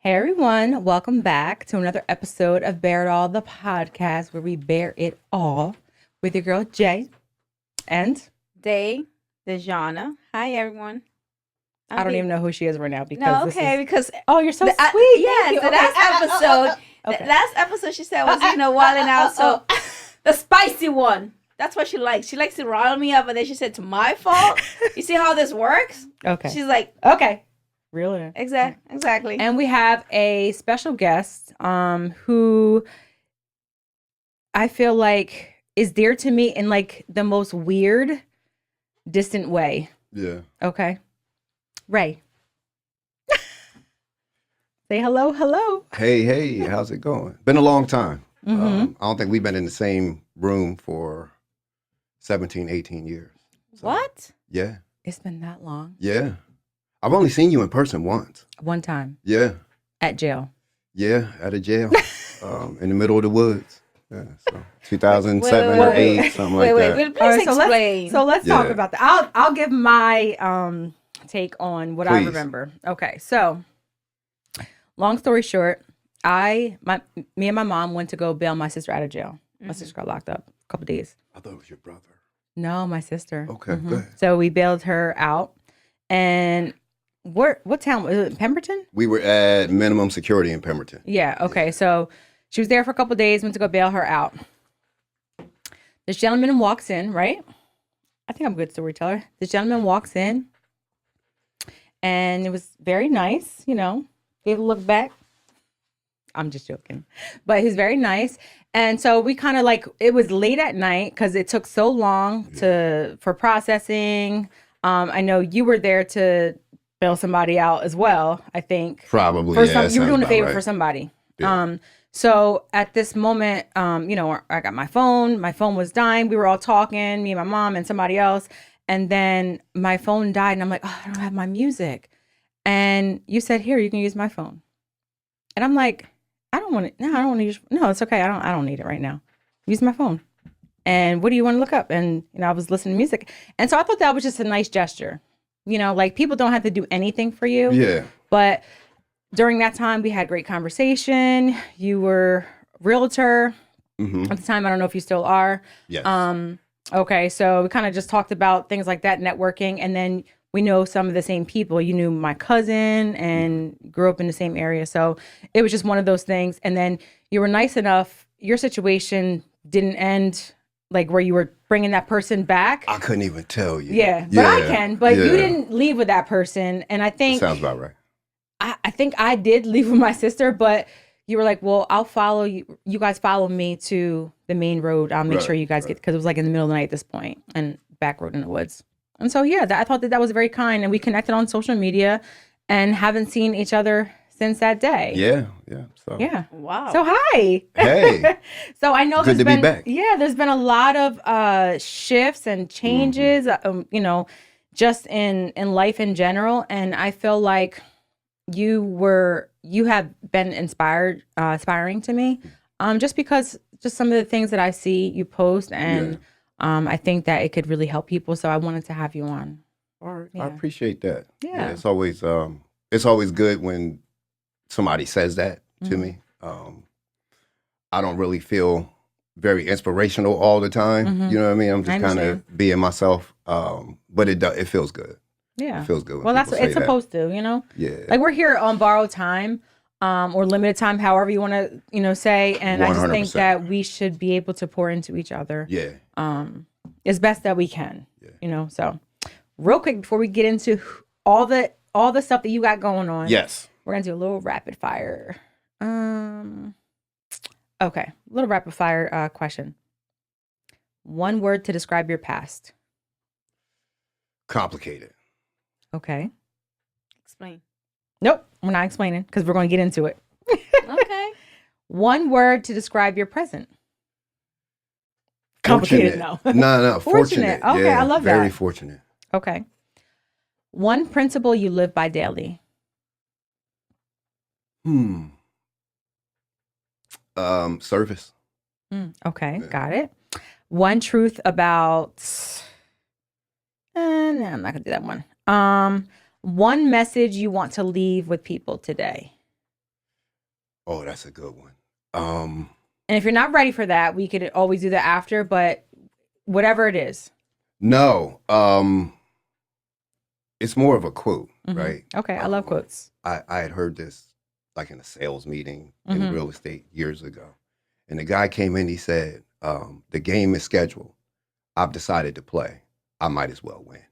Hey everyone, welcome back to another episode of Bear It All, the podcast where we bear it all with your girl Jay. And Day, Dejana. Hi, everyone. I I'm don't be even know who she is right now because no this okay is. because Oh, you're so sweet. Thank yes, you. the Okay. last episode, Okay. the last episode she said was wilding out. So the spicy one. That's what she likes. She likes to rile me up, and then she said, "To my fault." You see how this works? Okay. She's like, Okay. Really? exactly. And we have a special guest who I feel like is dear to me in like the most weird, distant way. Yeah. Okay. Ray. Say hello, hello. Hey, how's it going? Been a long time. Mm-hmm. I don't think we've been in the same room for 17, 18 years. So, What? Yeah. It's been that long. Yeah. I've only seen you in person once. One time Yeah. at jail. Yeah, at a jail in the middle of the woods. Yeah, so 2007 or Wait, 8, something like that. Please All right, explain. So let's talk Yeah. about that. I'll give my take on what I Please. remember. Okay, so long story short, me and my mom went to go bail my sister out of jail. My sister got locked up a couple days. I thought it was your brother. No, my sister. Okay, go ahead. So we bailed her out, and what town was it? Pemberton? We were at minimum security in Pemberton. Yeah. Okay. So she was there for a couple days. Went to go bail her out. This gentleman walks in, right? I think I'm a good storyteller. This gentleman walks in, and it was very nice. Gave a look back. I'm just joking, but he was very nice. And so we kind of like it was late at night because it took so long for processing. I know you were there to bail somebody out as well. I think Probably, for yeah. some, that you were sounds doing a about favor right. for somebody. Yeah. So at this moment, I got my phone. My phone was dying. We were all talking, me and my mom and somebody else. And then my phone died, and I'm like, oh, I don't have my music. And you said, here, you can use my phone. And I'm like, I don't want it. No, I don't want to use. No, it's okay. I don't need it right now. Use my phone. And what do you want to look up? And I was listening to music, and so I thought that was just a nice gesture. Like people don't have to do anything for you. Yeah. But during that time, we had great conversation. You were realtor Mm-hmm. at the time. I don't know if you still are. Yes. Okay, so we kind of just talked about things like that, networking, and then we know some of the same people. You knew my cousin and grew up in the same area, so it was just one of those things. And then you were nice enough. Your situation didn't end like where you were bringing that person back. I couldn't even tell you. Yeah, but I can. But you Yeah. didn't leave with that person, and I think Sounds about right. I think I did leave with my sister, but you were like, well, I'll follow you. You guys follow me to the main road. I'll make Right, sure you guys right. get, because it was like in the middle of the night at this point and back road in the woods. And so, yeah, I thought that was very kind. And we connected on social media and haven't seen each other since that day. Yeah. So Yeah. Wow. So, hi. Hey. So I know Good there's to be been, back. yeah, there's been a lot of shifts and changes, just in life in general. And I feel like you have been inspiring to me, just because just some of the things that I see you post, and I think that it could really help people. So I wanted to have you on. All right. Yeah. I appreciate that. Yeah. It's always good when somebody says that to Mhm. me. I don't really feel very inspirational all the time. Mhm. You know what I mean? I'm I just kind understand. of being myself. But it feels good. Yeah. It feels good. When Well, that's people what it's say that. supposed to. Yeah. Like we're here on borrowed time, or limited time, however you want to, say. And I just think 100%. that we should be able to pour into each other, Yeah. as best that we can. Yeah. So real quick before we get into all the stuff that you got going on. Yes. We're gonna do a little rapid fire. Okay, little rapid fire question. One word to describe your past. Complicated. Okay. Explain. Nope, we're not explaining because we're going to get into it. Okay. One word to describe your present. Complicated, no. No. Fortunate. Fortunate. Okay, Yeah, I love very that. fortunate. Okay. One principle you live by daily. Service. Okay, Yeah. got it. One truth about. No, I'm not gonna do that one. One message you want to leave with people today. Oh, that's a good one. And if you're not ready for that, we could always do that after, but whatever it is. No, it's more of a quote, right? Okay, I love quotes. I had heard this like in a sales meeting in real estate years ago. And the guy came in, he said, the game is scheduled. I've decided to play. I might as well win.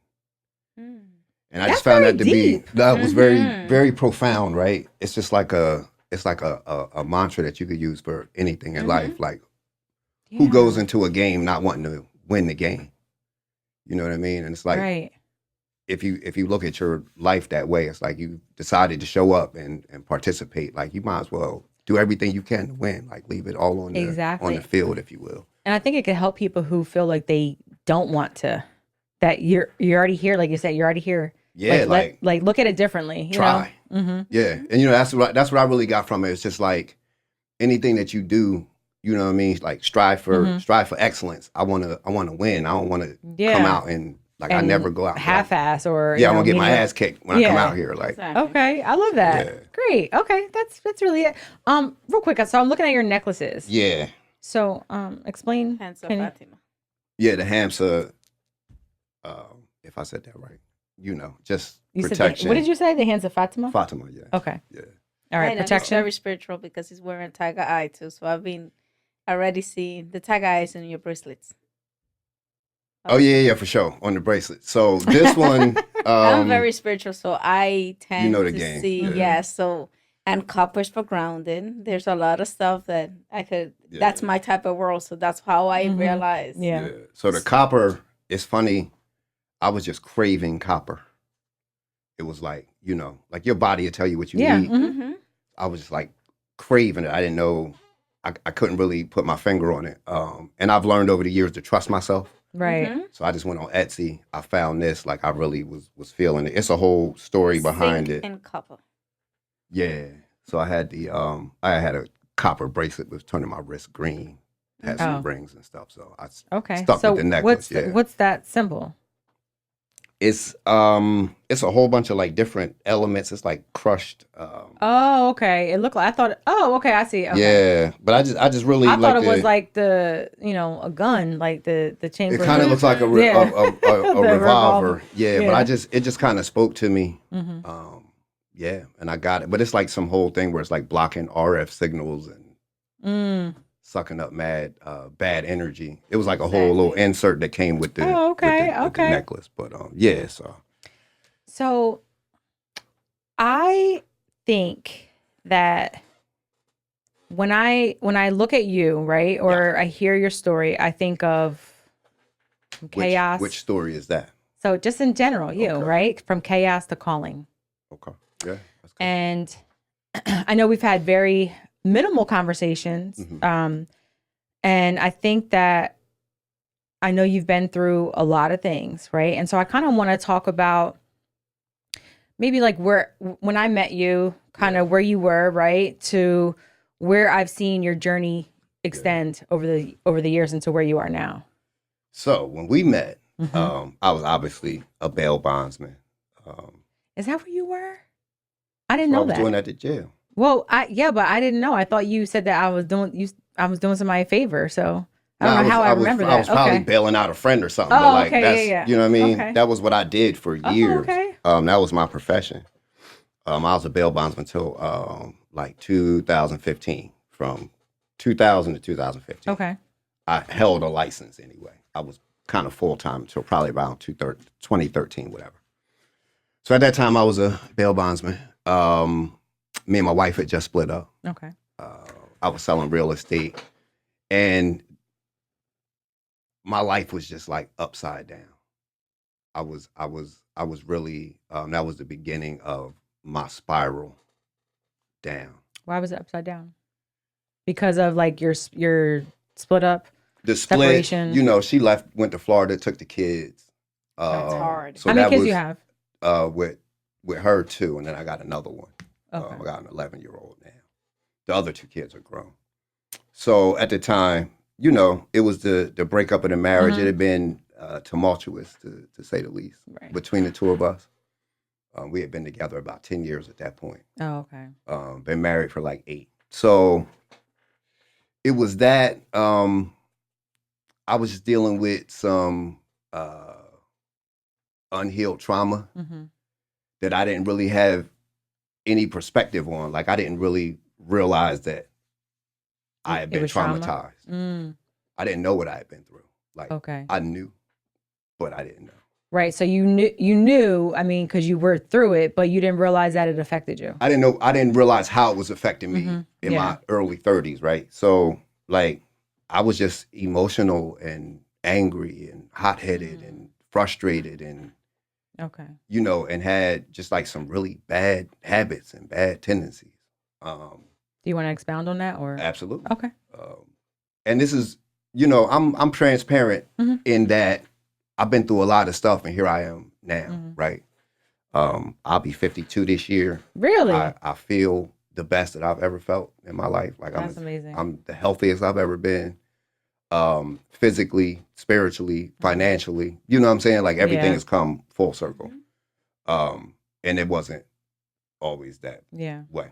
And I That's just found very that to deep. be, that was very, very profound, right? It's just like a mantra that you could use for anything in life. Like, who goes into a game not wanting to win the game? You know what I mean? And it's like, right. if you look at your life that way, it's like you decided to show up and participate. Like, you might as well do everything you can to win. Like, leave it all on the field, if you will. And I think it can help people who feel like they don't want to. That you're already here, like you said, you're already here. Yeah, like look at it differently. You try. know? Yeah, and that's what I really got from it. It's just like anything that you do, you know what I mean. Like strive for excellence. I want to win. I don't want to come out and I never go out half-ass or I'm gonna get my ass kicked when I come out here. Like okay, I love that. Yeah. Great. Okay, that's really it. Real quick, so I'm looking at your necklaces. Yeah. So explain. Hands of Fatima. Yeah, the Hamsa. If I said that right, just protection. What did you say? The hands of Fatima? Fatima, yeah. Okay. Yeah. All right, protection. It's very spiritual because he's wearing tiger eye too. So I've been already seeing the tiger eyes in your bracelets. Oh yeah, for sure on the bracelet. So this one, I'm very spiritual, so I tend the to game. see So and coppers for grounding. There's a lot of stuff that I could. Yeah. That's my type of world, so that's how I realize. Yeah. So the copper, it's funny. I was just craving copper. It was like, like your body will tell you what you need. Mm-hmm. I was just like craving it. I didn't know, I couldn't really put my finger on it. And I've learned over the years to trust myself. Right. So I just went on Etsy. I found this, like I really was feeling it. It's a whole story behind it. And copper. Yeah. So I had I had a copper bracelet that was turning my wrist green. It had some rings and stuff. So I stuck with the necklace. What's that symbol? It's a whole bunch of like different elements. It's like crushed. Oh, okay. It looked like I thought. Oh, okay. I see. Okay. Yeah, but I just really. I thought it was like a gun, like the chamber. It kind of looks like a revolver. Yeah, but it just kind of spoke to me. Yeah, and I got it. But it's like some whole thing where it's like blocking RF signals and sucking up mad bad energy. It was like a whole little insert that came with the, with the necklace. But So I think that when I look at you, right, or I hear your story, I think of chaos. Which story is that? So just in general, right? From chaos to calling. Okay. Yeah. That's good. And I know we've had very minimal conversations. And I think that I know you've been through a lot of things, right? And so I kind of want to talk about maybe like when I met you, kind of where you were, right? To where I've seen your journey extend over the years into where you are now. So when we met, I was obviously a bail bondsman. Is that where you were? I didn't know that. I was doing that at jail. Well, but I didn't know. I thought you said that I was doing somebody a favor. So I don't know how I remember that. I was probably bailing out a friend or something. Oh, but like, okay, that's, you know what I mean? Okay. That was what I did for years. Okay. That was my profession. I was a bail bondsman until like 2015. From 2000 to 2015. Okay. I held a license anyway. I was kind of full-time until probably around 2013, whatever. So at that time, I was a bail bondsman. Me and my wife had just split up. Okay. I was selling real estate, and my life was just like upside down. I was really that was the beginning of my spiral down. Why was it upside down? Because of like your split up. The split, separation. She went to Florida, took the kids. That's hard. So how many kids you have? With her 2, and then I got another one. Okay. I got an 11-year-old now. The other 2 kids are grown. So at the time, it was the breakup of the marriage. It had been tumultuous, to say the least, between the 2 of us. We had been together about 10 years at that point. Oh, okay. Been married for like 8. So it was that I was just dealing with some unhealed trauma that I didn't really have any perspective on. Like I didn't really realize that I had been traumatized. I didn't know what I had been through. Like I knew, but I didn't know. Right. So you knew, I mean, because you were through it, but you didn't realize that it affected you. I didn't know. I didn't realize how it was affecting me in my early 30s. Right. So like I was just emotional and angry and hot-headed and frustrated and you know, and had just like some really bad habits and bad tendencies. Do you want to expound on that or? Absolutely. Okay. And this is, you know, I'm transparent in that I've been through a lot of stuff and here I am now, right? I'll be 52 this year. Really? I feel the best that I've ever felt in my life. Like that's amazing. I'm the healthiest I've ever been. Physically, spiritually, financially, you know what I'm saying? Like everything has come full circle. And it wasn't always that way.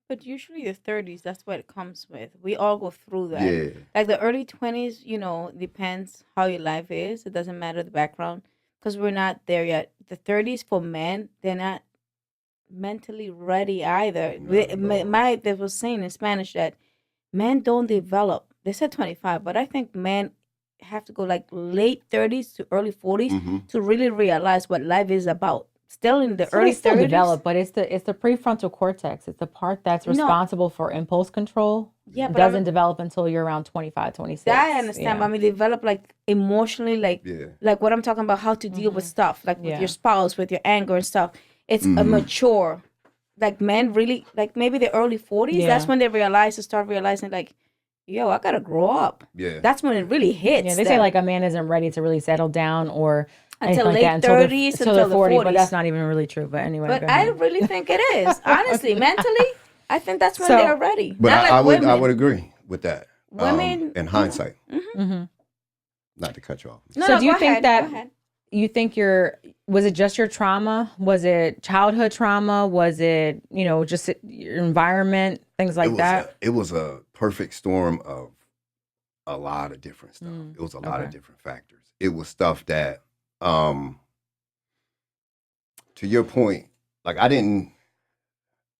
But usually the 30s, that's what it comes with. We all go through that. Yeah. Like the early 20s, you know, depends how your life is. It doesn't matter the background because we're not there yet. The 30s for men, they're not mentally ready either. They was saying in Spanish that men don't develop. They said 25, but I think men have to go like late 30s to early 40s to really realize what life is about. Still in the early 30s. Still develop, but it's the prefrontal cortex. It's the part that's responsible for impulse control. Yeah, but doesn't develop until you're around 25, 26. That I understand. I mean, develop like emotionally, like what I'm talking about, how to deal with stuff, like with your spouse, with your anger and stuff. It's a mature. Like men really, like maybe the early 40s, that's when they start realizing like, yo, I gotta grow up. Yeah. That's when it really hits. Yeah, they say like a man isn't ready to really settle down or until late 30s, until the 40s. But that's not even really true. But anyway. But I really think it is. Honestly, mentally, I think that's when they're ready. But I would agree with that. Women in hindsight. Not to cut you off. No, so do you think that you think was it just your trauma? Was it childhood trauma? Was it, you know, just your environment, things like that? It was a perfect storm of a lot of different stuff. It was a lot of different factors. It was stuff that, to your point, like I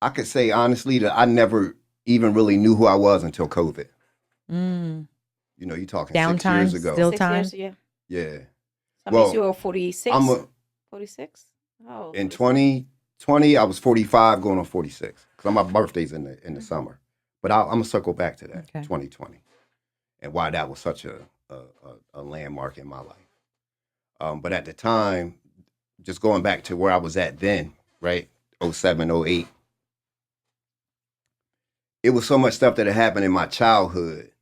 could say honestly that I never even really knew who I was until COVID. You know, you're talking downtime, 6 years ago. Still time? 6 years, yeah. Well, you were 46? 46? Oh. In 2020, I was 45 going on 46. Because my birthday's in the summer. But I'm going to circle back to that, 2020. And why that was such a landmark in my life. But at the time, just going back to where I was at then, right? 07, 08. It was so much stuff that had happened in my childhood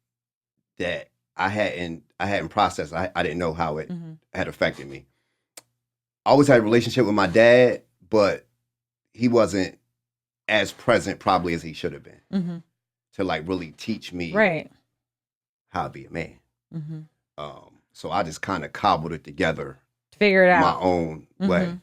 that I hadn't processed. I didn't know how it had affected me. I always had a relationship with my dad, but he wasn't as present probably as he should have been to like really teach me how to be a man. So I just kind of cobbled it together, figure it out my own way.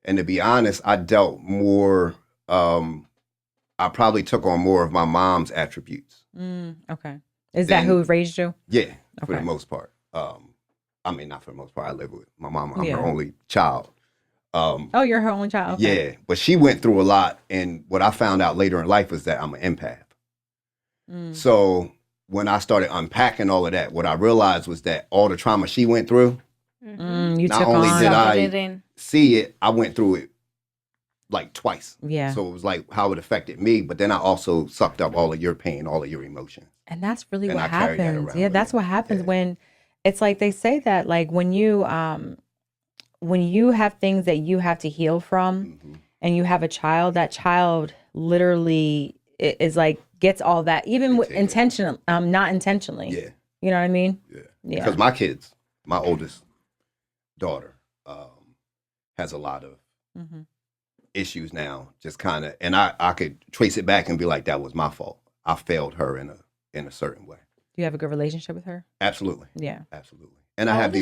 And to be honest, I dealt more. I probably took on more of my mom's attributes. Okay. Is that who raised you? Yeah, for the most part. I mean, not for the most part. I live with my mom. I'm her only child. Oh, you're her only child? Okay. Yeah, but she went through a lot. And what I found out later in life was that I'm an empath. So when I started unpacking all of that, what I realized was that all the trauma she went through, not only did I see it, I went through it like twice. Yeah. So it was like how it affected me, but then I also sucked up all of your pain, all of your emotions. And that's really what happens. Yeah, that's what happens when it's like they say that like when you have things that you have to heal from and you have a child, that child literally is like gets all that, even with intentional, not intentionally. Yeah. You know what I mean? Yeah. Because my kids, my oldest daughter, has a lot of issues now, just kind of, and I could trace it back and be like, that was my fault. I failed her in a certain way. Do you have a good relationship with her? Absolutely. Yeah. Absolutely. And I have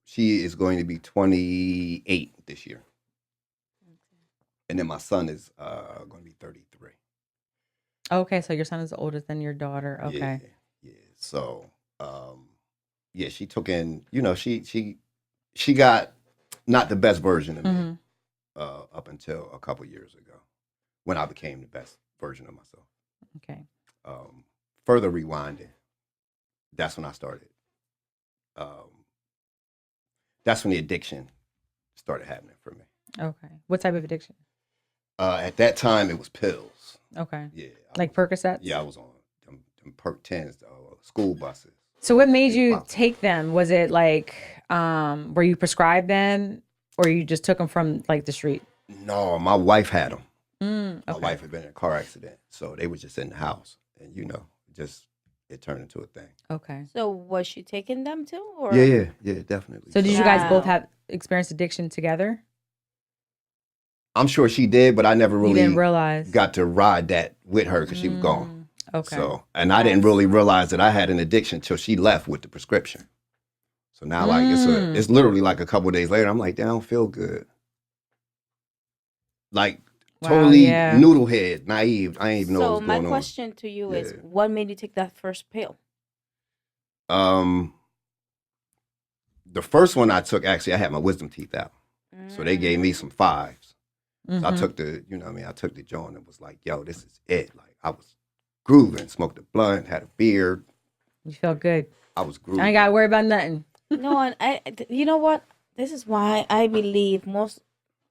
she is going to be 28 this year. And then my son is going to be 33. Okay, so your son is older than your daughter. Okay. Yeah. So, yeah, she took in, she got not the best version of me up until a couple years ago when I became the best version of myself. Okay. Further rewinding, that's when I started. That's when the addiction started happening for me. Okay. What type of addiction? At that time, it was pills. Okay. Yeah. Like Percocets? Yeah, I was on them Perk 10s, school buses. So what made you Boxing. take them? Was it like, were you prescribed them or you just took them from like the street? No, my wife had them. Okay. My wife had been in a car accident, so they were just in the house, and it turned into a thing. Okay. So was she taking them too? Or? Yeah, definitely. So did you guys both Wow. have experienced addiction together? I'm sure she did, but I never You really didn't realize. got to ride that with her because she was gone. Okay. So, and I didn't really realize that I had an addiction until she left with the prescription. So now, like, it's literally like a couple of days later, I'm like, damn, I don't feel good. Like, totally noodle head, naive. I ain't even know what was going on. So my question to you is, what made you take that first pill? The first one I took, actually, I had my wisdom teeth out. So they gave me some 5s. So I took I took the joint and was like, yo, this is it. Like, I was grooving, smoked a blunt, had a beard. You felt good. I was grooving. I ain't got to worry about nothing. No, and you know what? This is why I believe most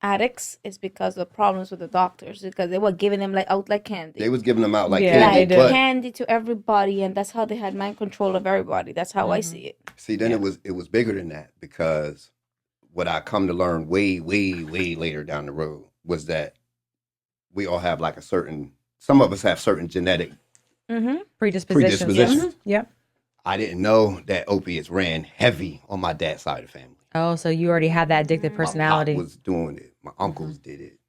addicts is because of problems with the doctors, because they were giving them like candy. They was giving them out like Yeah, candy. Like candy to everybody, and that's how they had mind control of everybody. That's how I see it. See, then it was bigger than that, because what I come to learn way, way, way later down the road was that we all have like some of us have certain genetic predispositions. Yep. I didn't know that opiates ran heavy on my dad's side of the family. Oh, so you already had that addictive personality. My pop was doing it. My uncles did it.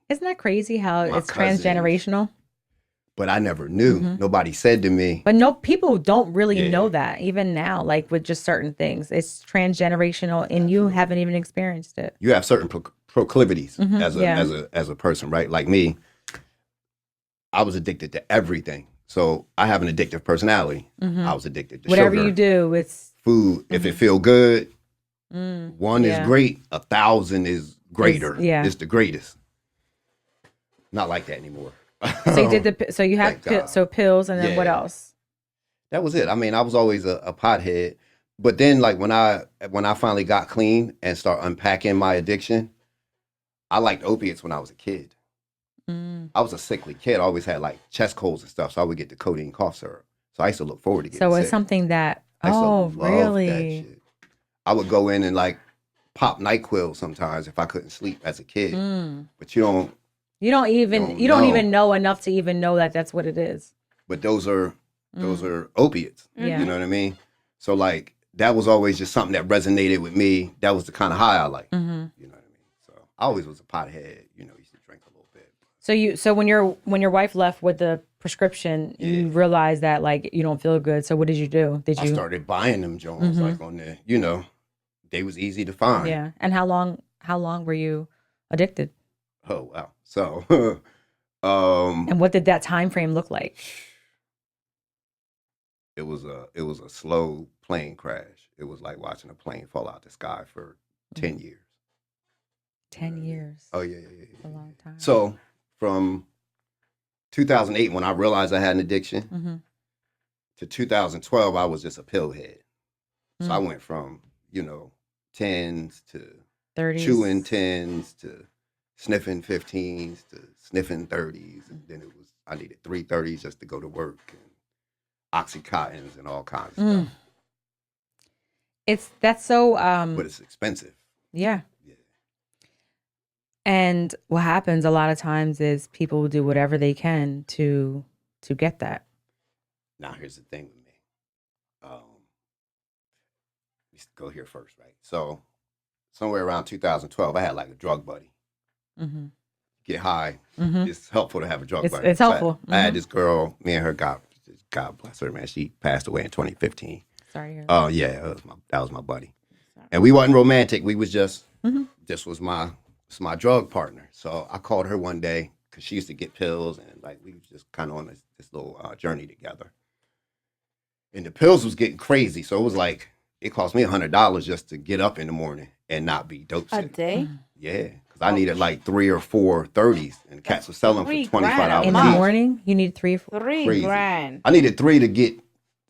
Isn't that crazy how it's cousins. transgenerational? But I never knew. Nobody said to me. But no, people don't really know that even now, like with just certain things. It's transgenerational and you haven't even experienced it. You have certain proclivities as a person, right? Like me, I was addicted to everything. So I have an addictive personality. I was addicted to whatever sugar, you do, it's food. If it feel good, one is great. 1,000 is greater. It's the greatest. Not like that anymore. So you did so you have pills, and then what else? That was it. I mean, I was always a pothead, but then like when I finally got clean and start unpacking my addiction, I liked opiates when I was a kid. I was a sickly kid. I always had like chest colds and stuff, so I would get the codeine cough syrup. So I used to look forward to getting So it's sick. something that I used to love really? that shit. I would go in and like pop NyQuil sometimes if I couldn't sleep as a kid. But you don't even know enough to even know that that's what it is. But those are opiates. Yeah. You know what I mean? So like that was always just something that resonated with me. That was the kind of high I liked. You know what I mean? So I always was a pothead. Used to drink a little bit. So when your wife left with the prescription, you realized that like you don't feel good. So what did you do? I started buying them Jones like on the they was easy to find. Yeah. And how long were you addicted? Oh wow. So and what did that time frame look like? It was a slow plane crash. It was like watching a plane fall out the sky for 10 years. 10 years. Oh yeah. A long time. So from 2008, when I realized I had an addiction, to 2012, I was just a pill head. So I went from 10s to 30s, chewing 10s to sniffing 15s to sniffing 30s, and then I needed 3 30s just to go to work, and Oxycontins and all kinds of stuff. That's so but it's expensive. Yeah. And what happens a lot of times is people will do whatever they can to get that. Now here's the thing with me. Let's go here first, right? So somewhere around 2012, I had like a drug buddy. Get high. It's helpful to have a drug buddy. It's helpful. I had this girl, me and her, God bless her, man. She passed away in 2015. Sorry to hear that. Oh yeah, that was my buddy. And we wasn't romantic. We was just this was my drug partner. So I called her one day because she used to get pills, and like we was just kind of on this little journey together. And the pills was getting crazy, so it was like it cost me $100 just to get up in the morning and not be dope A sick. day? Yeah, because I needed like 3 or 4 30s, and cats were selling for 25 grand a dollars In the month. morning, you need 3 or 4. Three grand. I needed 3 to get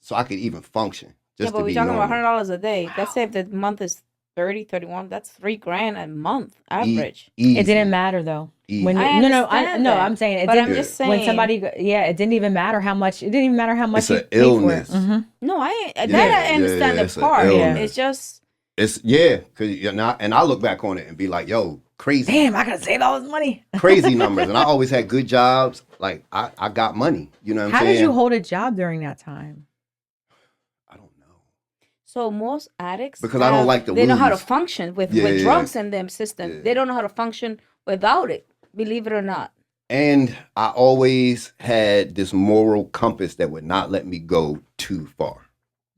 so I could even function. Yeah, Just but to we're be talking normal. about $100 a day. Let's say if the month is 30, 31, that's 3 grand a month average. Easy. It didn't matter though. Easy. When I understand that, I'm saying it but didn't. I'm just saying. When somebody, it didn't even matter how much. It didn't even matter how much It's you an paid for it. illness. No, I Yeah, understand yeah, the it's an part. illness. It's just It's because you're not, and I look back on it and be like, yo, crazy. Damn, I gotta save all this money. Crazy numbers. And I always had good jobs. Like I got money. You know what I'm How saying? did you hold a job during that time? I don't know. so most addicts Because I don't like to they know how to lose. function with Yeah. drugs in their system. Yeah. They don't know how to function without it. Believe it or not. And I always had this moral compass that would not let me go too far.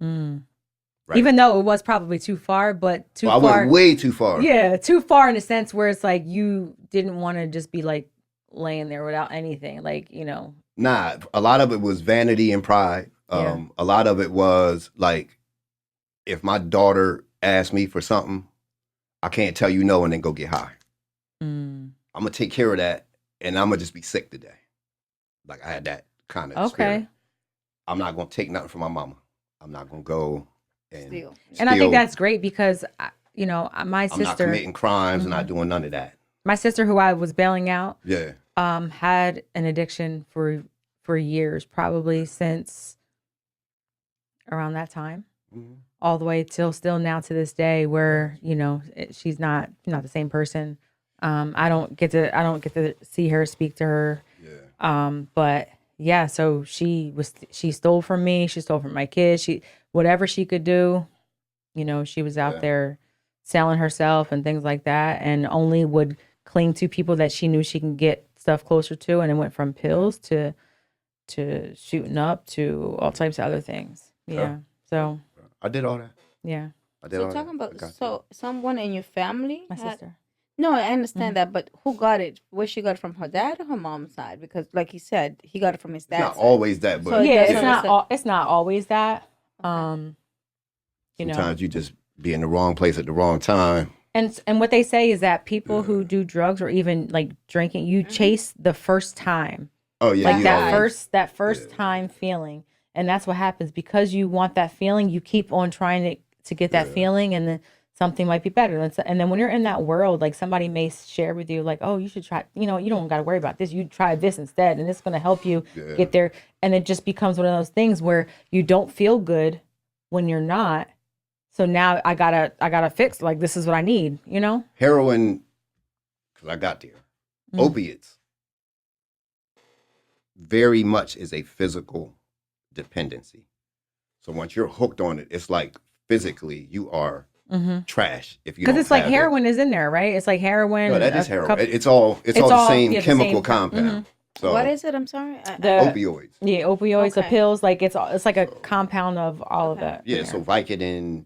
Right. Even though it was probably too far, but too I far. went way too far. Yeah, too far in a sense where it's like you didn't want to just be like laying there without anything. Like, you know. Nah, a lot of it was vanity and pride. Yeah. A lot of it was like, if my daughter asked me for something, I can't tell you no and then go get high. I'm gonna take care of that, and I'm gonna just be sick today. Like I had that kind of spirit. I'm not gonna take nothing from my mama. I'm not gonna go and Steal. And I think that's great because, you know, my sister. I'm not committing crimes and not doing none of that. My sister, who I was bailing out, Yeah. had an addiction for years, probably since around that time, all the way till still now to this day, where you know she's not the same person. I don't get to see her, speak to her. Yeah. But yeah, so she stole from me. She stole from my kids. Whatever she could do, you know, she was out there selling herself and things like that, and only would cling to people that she knew she can get stuff closer to. And it went from pills to shooting up to all types of other things. Yeah. So I did all that. yeah. I did So all talking that. about someone in your family. My sister. No, I understand that, but who got it? Where she got it from, her dad or her mom's side? Because, like he said, he got it from his It's dad's not side. always that, but So Yeah, that's it's what not. It's not always that. You know. sometimes you just be in the wrong place at the wrong time. And what they say is that people who do drugs or even like drinking, you chase the first time. Oh yeah, Like you that always- first time feeling. And that's what happens because you want that feeling, you keep on trying to get that feeling, and then something might be better. And then when you're in that world, like somebody may share with you like, oh, you should try, you know, you don't got to worry about this. You try this instead, and it's going to help you get there. And it just becomes one of those things where you don't feel good when you're not. So now I gotta fix, like, this is what I need, you know? Heroin, because I got there. Opiates, very much is a physical dependency. So once you're hooked on it, it's like physically you are trash if you. Because it's like have heroin is in there, right? It's like heroin. No, that is heroin. It's all the same chemical compound. So What is it? I'm sorry. opioids. Yeah, opioids, the Okay. pills, like it's like a compound of all of that. Yeah, so Vicodin,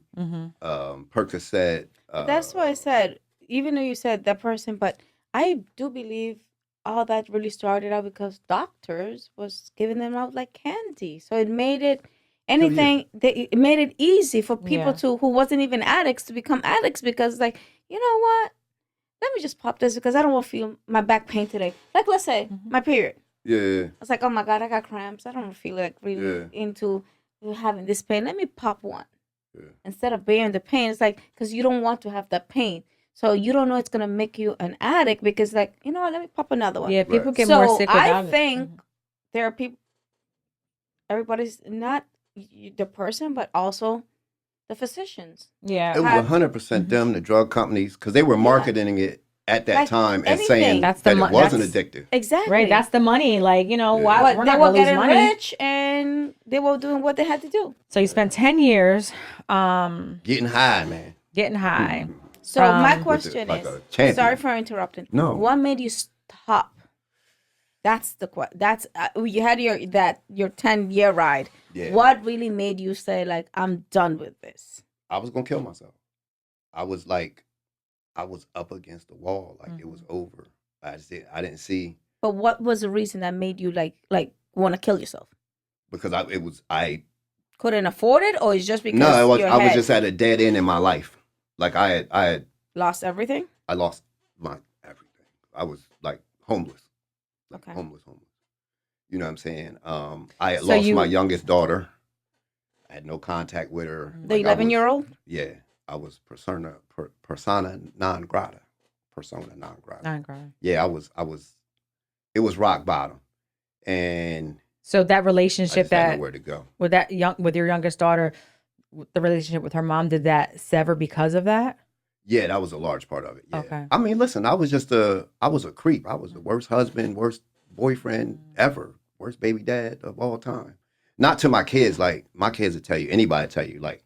Percocet. That's why I said, even though you said that person, but I do believe all that really started out because doctors was giving them out like candy. So it made it it made it easy for people who wasn't even addicts to become addicts because like, you know what? Let me just pop this because I don't want to feel my back pain today. Like, let's say my period. Yeah. I was like, oh my God, I got cramps. I don't feel like really into having this pain. Let me pop one. Yeah. Instead of bearing the pain, it's like, because you don't want to have that pain. So you don't know it's going to make you an addict because like, you know what, let me pop another one. Yeah, people get more sick without I think there are people, everybody's not the person, but also the physicians. Yeah. It was 100% them, the drug companies, because they were marketing it at that like time and anything. saying That's that the it wasn't that's- addictive. Exactly. Right, that's the money. Like, you know, why But we're they not were gonna lose getting money. rich and they were doing what they had to do. So you spent 10 years Getting high, man. getting high. So my question like a is, champion. sorry for interrupting. No. What made you stop? That's the question. That's you had your 10-year ride. Yeah. What really made you say like I'm done with this? I was gonna kill myself. I was up against the wall, like it was over. I didn't see. But what was the reason that made you like want to kill yourself? Because I couldn't afford it, or it's just because no, it was your I was head just at a dead end in my life. Like I had lost everything? I lost my everything. I was like homeless. Okay. Homeless. You know what I'm saying? I had So lost you- my youngest daughter. I had no contact with her. The 11-year-old? Yeah. I was persona non grata. Persona non grata. Non-grata. Yeah, I was it was rock bottom. And So that I relationship just had that nowhere to go. with your youngest daughter, the relationship with her mom, did that sever because of that? Yeah, that was a large part of it. Yeah. Okay. I mean, listen, I was a creep. I was the worst husband, worst boyfriend ever, worst baby dad of all time. Not to my kids. Like, my kids will tell you, anybody tell you, like,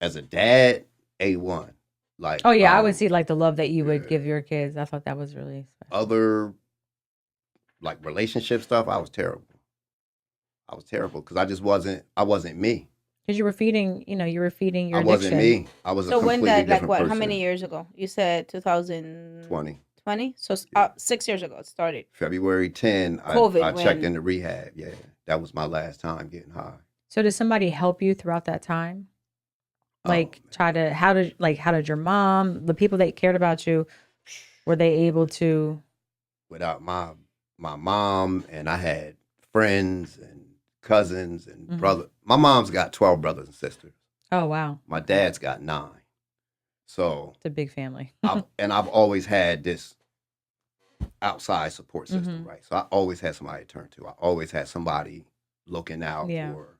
as a dad, A1. Like, Oh yeah, I would see like the love that you would give your kids. I thought that was really special. other, like, relationship stuff, I was terrible. Because I wasn't me. Because you were feeding your I addiction. wasn't me. I was So a when completely that, like different what, person. how many years ago? You said 2020? 20. So 6 years ago it started. February 10, COVID, I checked when- into rehab. Yeah, that was my last time getting high. So did somebody help you throughout that time? Like how did your mom, the people that cared about you, were they able to? Without my mom, and I had friends and cousins and brothers. My mom's got 12 brothers and sisters. Oh wow, My dad's got 9. So it's a big family. I've always had this outside support system, right? So I always had somebody to turn to. I always had somebody looking out or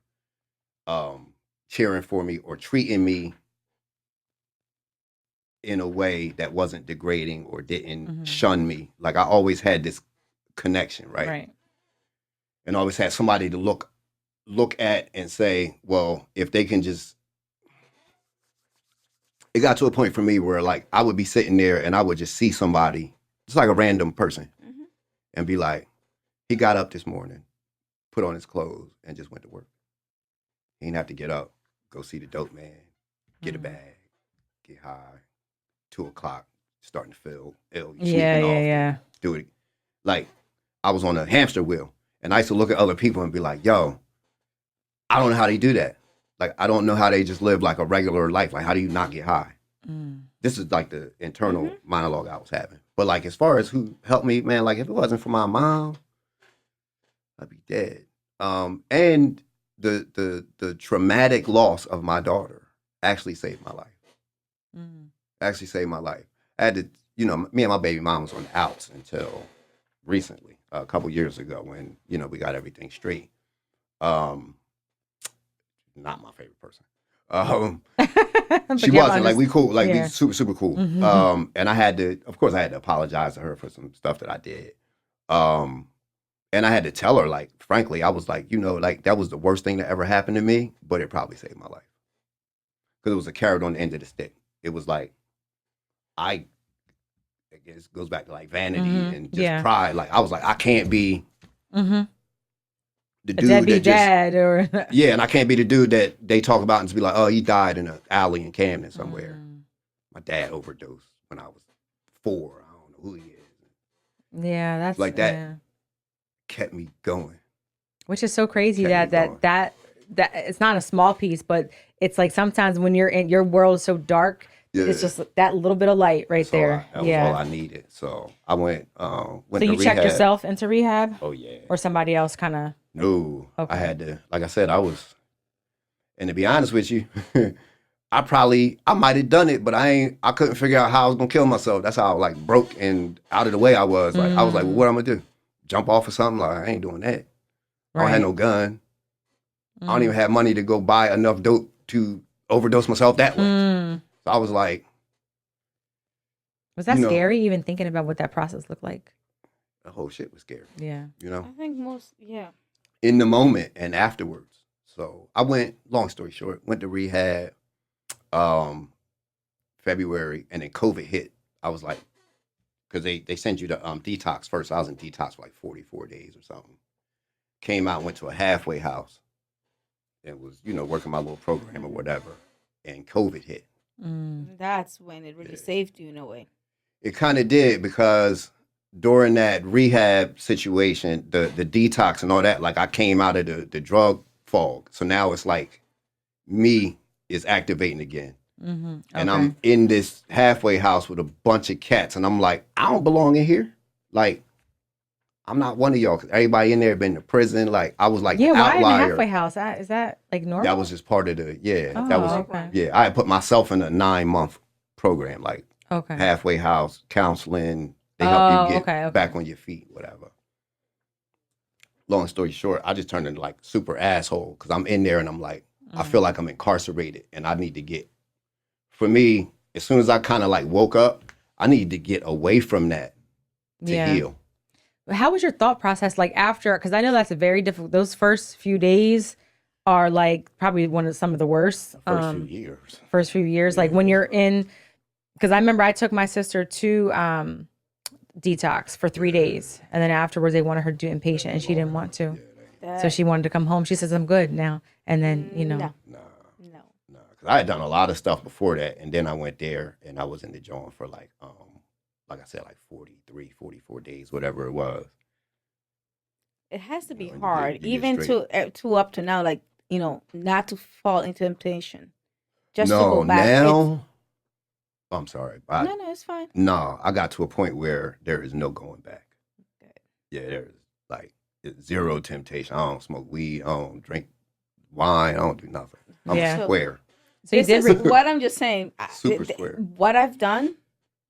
cheering for me or treating me in a way that wasn't degrading or didn't shun me. Like, I always had this connection, right? Right. And always had somebody to look at and say, well, if they can just. It got to a point for me where, like, I would be sitting there and I would just see somebody, just like a random person, and be like, he got up this morning, put on his clothes, and just went to work. He didn't have to get up, go see the dope man, get a bag, get high, 2:00, starting to feel ill. Yeah. Do it. Like, I was on a hamster wheel, and I used to look at other people and be like, yo, I don't know how they do that. Like, I don't know how they just live like a regular life. Like, how do you not get high? This is like the internal monologue I was having. But, like, as far as who helped me, man, like, if it wasn't for my mom, I'd be dead. And the traumatic loss of my daughter actually saved my life. Actually saved my life. I had to, me and my baby mom was on the outs until recently, a couple years ago, when, we got everything straight. Not my favorite person. She wasn't. Like, we cool. Like, we super, super cool. And I had to apologize to her for some stuff that I did. And I had to tell her, like, frankly, I was like, like, that was the worst thing that ever happened to me, but it probably saved my life. Because it was a carrot on the end of the stick. It was like, I guess it goes back to, like, vanity and just pride. Like, I was like, I can't be the dude that just, dad or and I can't be the dude that they talk about and just be like, oh, he died in an alley in Camden somewhere. My dad overdosed when I was 4. I don't know who he is. Yeah, that's like that kept me going. Which is so crazy that it's not a small piece, but it's like sometimes when you're in your world is so dark, it's just that little bit of light right there. That was all I needed. So I went So to you rehab. checked yourself into rehab? Oh yeah. Or somebody else kind of? No, okay. I had to. Like I said, and to be honest with you, I might have done it, but I couldn't figure out how I was gonna kill myself. That's how, like, broke and out of the way I was. Like, I was like, well, what am I gonna do? Jump off or something? Like, I ain't doing that. Right. I don't have no gun. I don't even have money to go buy enough dope to overdose myself that way. So I was like, was that scary? Even thinking about what that process looked like? The whole shit was scary. Yeah. I think in the moment and afterwards. So I long story short, went to rehab February, and then COVID hit. I was like, because they send you to detox first. I was in detox for like 44 days or something. Came out, went to a halfway house, and was, working my little program or whatever. And COVID hit. That's when it really saved you in a way. It kind of did, because during that rehab situation, the detox and all that, like I came out of the drug fog. So now it's like me is activating again. Mm-hmm. And I'm in this halfway house with a bunch of cats. And I'm like, I don't belong in here. Like, I'm not one of y'all. 'Cause everybody in there been to prison. Like, I was like the why in the outlier. halfway house? Is that like normal? That was just part of the, Oh, that was, okay. yeah. I had put myself in a 9-month program, like Okay. halfway house, counseling. They help you get back on your feet, whatever. Long story short, I just turned into like super asshole because I'm in there and I'm like, I feel like I'm incarcerated and I need to get, for me, as soon as I kind of like woke up, I need to get away from that to heal. How was your thought process like after? Because I know that's a very difficult. Those first few days are like probably some of the worst. First few years. First few years, like when you're in. Because I remember I took my sister to detox for 3 days, and then afterwards they wanted her to do inpatient, and she didn't want to. So she wanted to come home. She says, "I'm good now." And then No. Because I had done a lot of stuff before that, and then I went there, and I was in the joint for like I said, like 43, 44 days, whatever it was. It has to be You hard, get even straight. to up to now, like not to fall into temptation, just to No, go back. now. I'm sorry. No, it's fine. No, I got to a point where there is no going back. Good. Yeah, there's like zero temptation. I don't smoke weed. I don't drink wine. I don't do nothing. I'm square. So you This did is what I'm just saying. Super square. What I've done,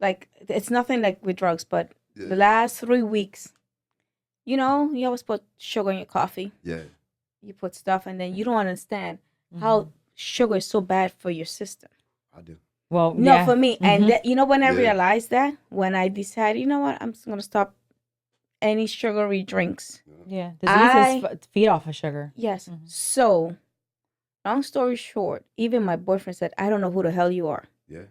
like it's nothing like with drugs, but the last 3 weeks, you always put sugar in your coffee. Yeah. You put stuff, and then you don't understand how sugar is so bad for your system. I do. Well, no, for me, and when I Yeah. realized that, when I decided, you know what, I'm just gonna stop any sugary drinks. Yeah, diseases feed off of sugar. Yes. So, long story short, even my boyfriend said, "I don't know who the hell you are." Yeah.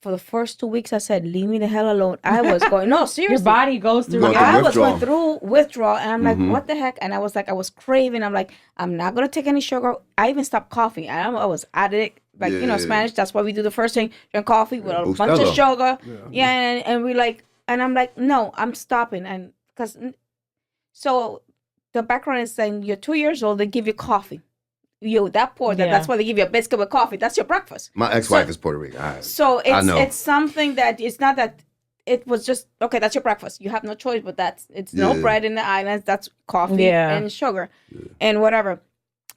For the first 2 weeks, I said, "Leave me the hell alone." I was going, no, seriously. Your body goes through. I was going through withdrawal, and I'm like, Mhm. what the heck? And I was like, I was craving. I'm like, I'm not gonna take any sugar. I even stopped coffee. I was addict, like Spanish. That's why we do the first thing: drink coffee with a bunch of sugar. Yeah, and we like, and I'm like, no, I'm stopping, and because so the background is saying you're 2 years old, they give you coffee. You're that poor that's why they give you a biscuit with coffee. That's your breakfast. My ex-wife is Puerto Rican. So it's something that it's not that it was just okay. That's your breakfast. You have no choice, but it's no bread in the islands. That's coffee and sugar and whatever.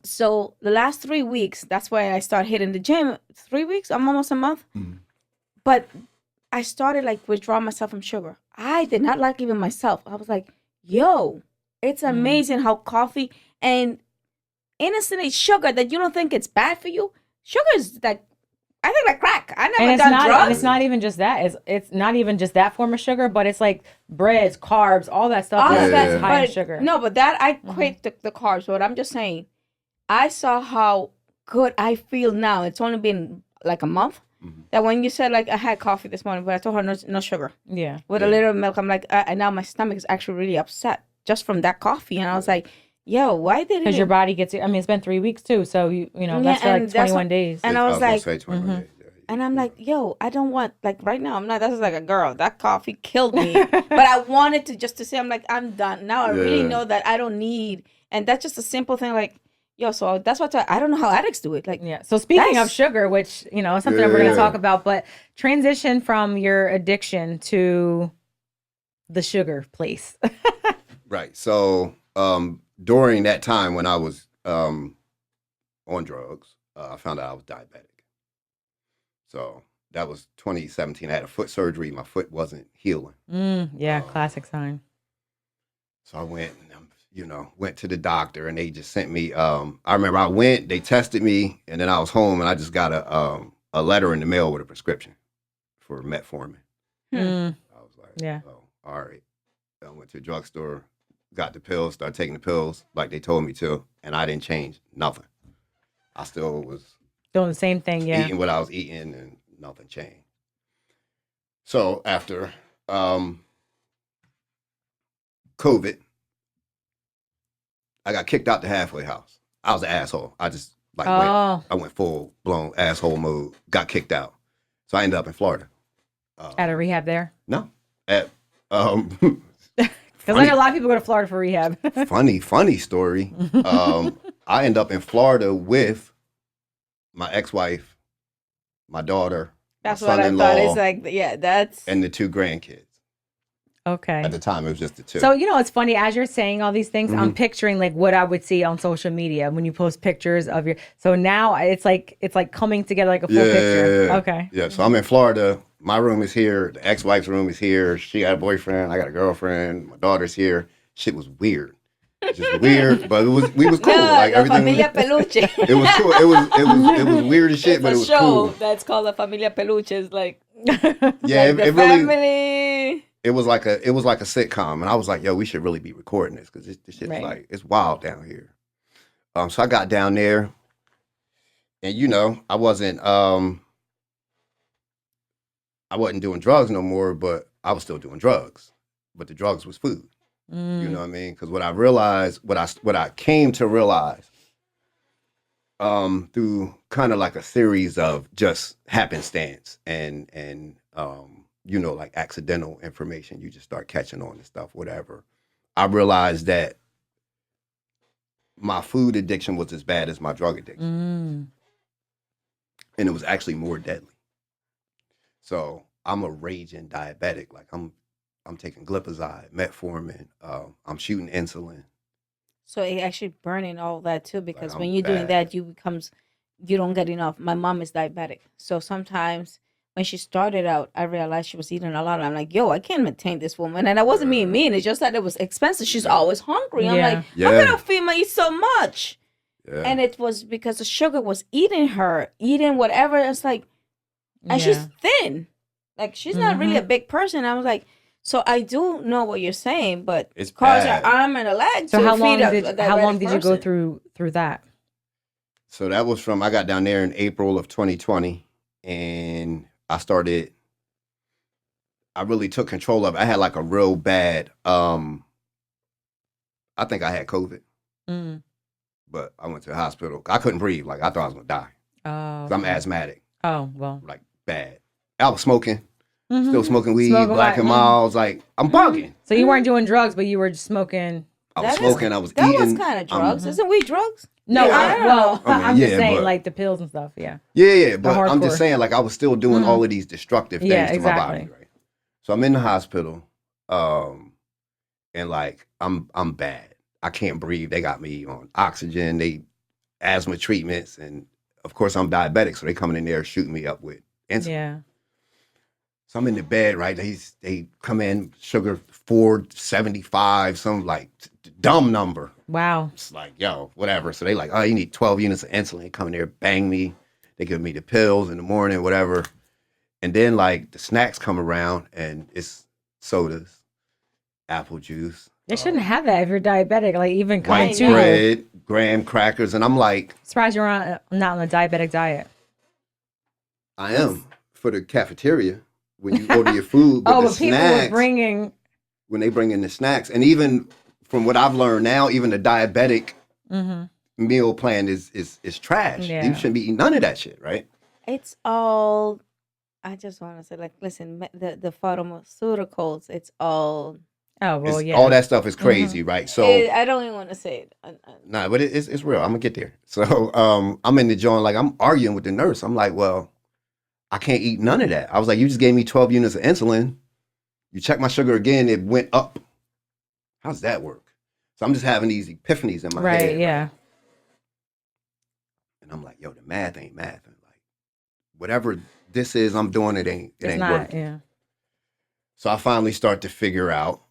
So the last 3 weeks, that's why I started hitting the gym. 3 weeks, I'm almost a month, but I started like withdrawing myself from sugar. I did not like even myself. I was like, yo, it's amazing how coffee and innocently sugar that you don't think it's bad for you. Sugar is like, I think like crack. I never done drugs. And it's not even just that. It's not even just that form of sugar, but it's like breads, carbs, all that stuff that's high in sugar. No, but that I quit the carbs. But I'm just saying, I saw how good I feel now. It's only been like a month. That when you said like I had coffee this morning, but I told her no sugar. Yeah. With a little milk, I'm like, and now my stomach is actually really upset just from that coffee, and I was like, yo, why did it? Because your body gets. I mean, it's been 3 weeks too, so you know that's for like 21 days. And I was like, and I'm like, yo, I don't want like right now. I'm not. That's like a girl. That coffee killed me. But I wanted to say, I'm like, I'm done now. I really know that I don't need, and that's just a simple thing. Like, yo, so that's what I don't know how addicts do it. Like, So speaking of sugar, which is something that we're going to talk about, but transition from your addiction to the sugar place. Right. So during that time when I was on drugs, I found out I was diabetic. So that was 2017. I had a foot surgery. My foot wasn't healing. Classic sign. So I went to the doctor, and they just sent me. I remember I went, they tested me, and then I was home, and I just got a letter in the mail with a prescription for metformin. I was like, oh, all right. I went to the drugstore, got the pills, started taking the pills like they told me to, and I didn't change nothing. I still was doing the same thing, eating what I was eating, and nothing changed. So after COVID, I got kicked out the halfway house. I was an asshole. I just I went full blown asshole mode. Got kicked out. So I ended up in Florida. At a rehab there? No, at Um, Because I know a lot of people go to Florida for rehab. funny story. I end up in Florida with my ex-wife, my daughter, That's my what I thought. It's son-in-law, like, yeah, that's and the 2 grandkids. Okay. At the time, it was just the 2. So, it's funny, as you're saying all these things, I'm picturing like what I would see on social media when you post pictures of your, so now it's like coming together like a full picture. Okay. Yeah, so I'm in Florida. My room is here. The ex-wife's room is here. She got a boyfriend. I got a girlfriend. My daughter's here. Shit was weird. Just weird, but we was cool. no, like La everything. Familia Peluche. It was cool. It was weird as shit, It's but a it was show cool. that's called La Familia Peluche. It's like, Yeah, like the it really. family. It was like a sitcom, and I was like, yo, we should really be recording this because this shit is like it's wild down here. So I got down there, and I wasn't doing drugs no more, but I was still doing drugs. But the drugs was food. You know what I mean? Because what I realized, what I came to realize, through kind of like a series of just happenstance and like accidental information, you just start catching on and stuff, whatever. I realized that my food addiction was as bad as my drug addiction. And it was actually more deadly. So I'm a raging diabetic. Like I'm taking glipizide, metformin, I'm shooting insulin. So it actually burning all that too, because Like, when I'm you're doing bad. that, you don't get enough. My mom is diabetic, so sometimes when she started out, I realized she was eating a lot. I'm like, yo, I can't maintain this woman, and I wasn't being mean. It's just that it was expensive. She's always hungry. I'm like, how can a female eat so much? Yeah. And it was because the sugar was eating her, eating whatever. It's like, and she's thin, like she's not really a big person. I was like. So I do know what you're saying, but It's cause bad. her arm and a leg. So to how long feed how long did you go person. through that? So that was I got down there in April of 2020, and I really took control of it. I had like a real bad, I think I had COVID, but I went to the hospital. I couldn't breathe. Like I thought I was going to die. Oh. 'Cause I'm asthmatic. Oh, well. Like bad. I was smoking. Still smoking weed, Black and Milds. Like I'm bugging. So you weren't doing drugs, but you were just smoking. I was smoking. I was that eating. was kind of drugs. Isn't weed drugs? No, Yeah. I'm just saying but- like the pills and stuff. Yeah. Yeah, but I'm just hardcore. saying, like I was still doing all of these destructive things Yeah, to my exactly. body, right? So I'm in the hospital, and like I'm bad. I can't breathe. They got me on oxygen. They asthma treatments, and of course I'm diabetic, so they coming in there shooting me up with insulin. Yeah. So I'm in the bed, right? They come in, sugar 475, some like dumb number. Wow. It's like, yo, whatever. So they like, oh, you need 12 units of insulin. They come in there, bang me. They give me the pills in the morning, whatever. And then like the snacks come around and it's sodas, apple juice. They shouldn't have that if you're diabetic. Like even coming White to bread, graham crackers. And I'm like, surprised you're not on a diabetic diet. I am for the cafeteria when you order your food. But the but people snacks, were bringing. when they bring in the snacks, and even from what I've learned now, even the diabetic meal plan is trash. Yeah. You shouldn't be eating none of that shit, right? It's all. I just want to say, like, listen, the pharmaceuticals. It's all. Oh well, yeah. All that stuff is crazy, right? So I don't even want to say it. nah, but it's real. I'm gonna get there. So I'm in the joint, like I'm arguing with the nurse. I'm like, well, I can't eat none of that. I was like, you just gave me 12 units of insulin. You check my sugar again, it went up. How does that work? So I'm just having these epiphanies in my head. Right. Yeah. And I'm like, yo, the math ain't math. And like, whatever this is, I'm doing it ain't It's ain't not. working. Yeah. So I finally start to figure out.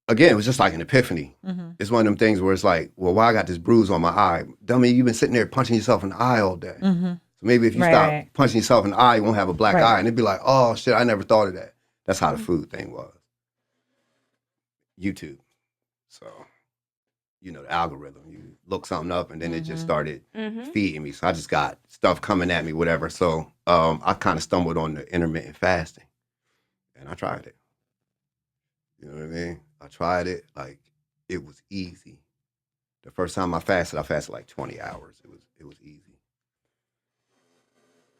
Again, it was just like an epiphany. It's one of them things where it's like, well, why I got this bruise on my eye? Dummy, you've been sitting there punching yourself in the eye all day. So maybe if you stop punching yourself in the eye, you won't have a black eye. And it'd be like, oh shit, I never thought of that. That's how the food thing was. YouTube. So, the algorithm. You look something up and then it just started feeding me. So I just got stuff coming at me, whatever. So I kind of stumbled on the intermittent fasting. And I tried it. You know what I mean? I tried it. Like, it was easy. The first time I fasted like 20 hours. It was easy.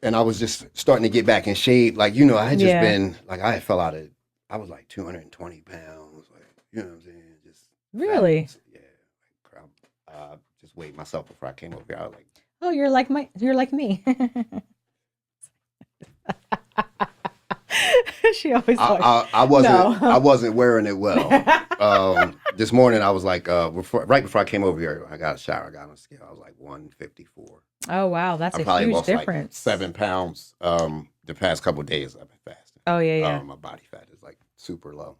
And I was just starting to get back in shape. Like, I had just been, like, I I was like 220 pounds. Like, you know what I'm saying? Just Really? fat. Yeah. Like, just weighed myself before I came over here. I was like, Oh, you're like me. She always talks. I wasn't No. I wasn't wearing it well. This morning I was like, right before I came over here, I got a shower, I got on the scale. I was like 154. Oh wow, that's I a probably huge lost difference. like 7 pounds. The past couple of days I've been fasting. Oh yeah. My body fat is like super low,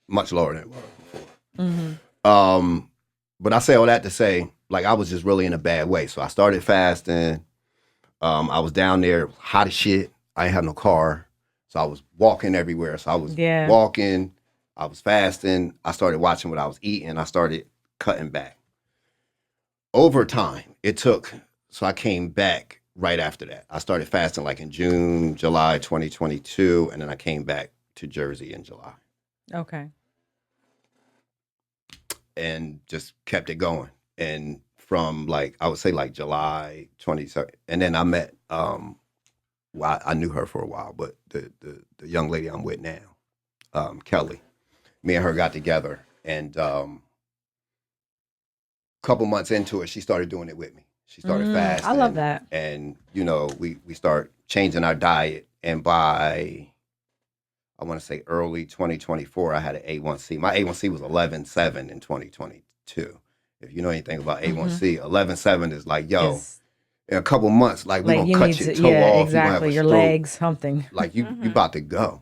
much lower than it was before. Mm-hmm. But I say all that to say, like, I was just really in a bad way. So I started fasting. I was down there hot as shit. I didn't have no car, so I was walking everywhere. So I was walking. I was fasting. I started watching what I was eating. I started cutting back. Over time, it took. So I came back right after that. I started fasting like in June, July 2022, and then I came back to Jersey in July. Okay. And just kept it going. And from like, I would say like July 22nd. And then I met, well, I knew her for a while, but the young lady I'm with now, Kelly, me and her got together, and a couple months into it, she started doing it with me. She started fasting. I love that. And, you know, we start changing our diet. And by, I want to say early 2024, I had an A1C. My A1C was 11.7 in 2022. If you know anything about A1C, 11.7 is like, yo, in a couple months, like, we're going to cut your toe off. Exactly. Your legs, something. Like, you about to go.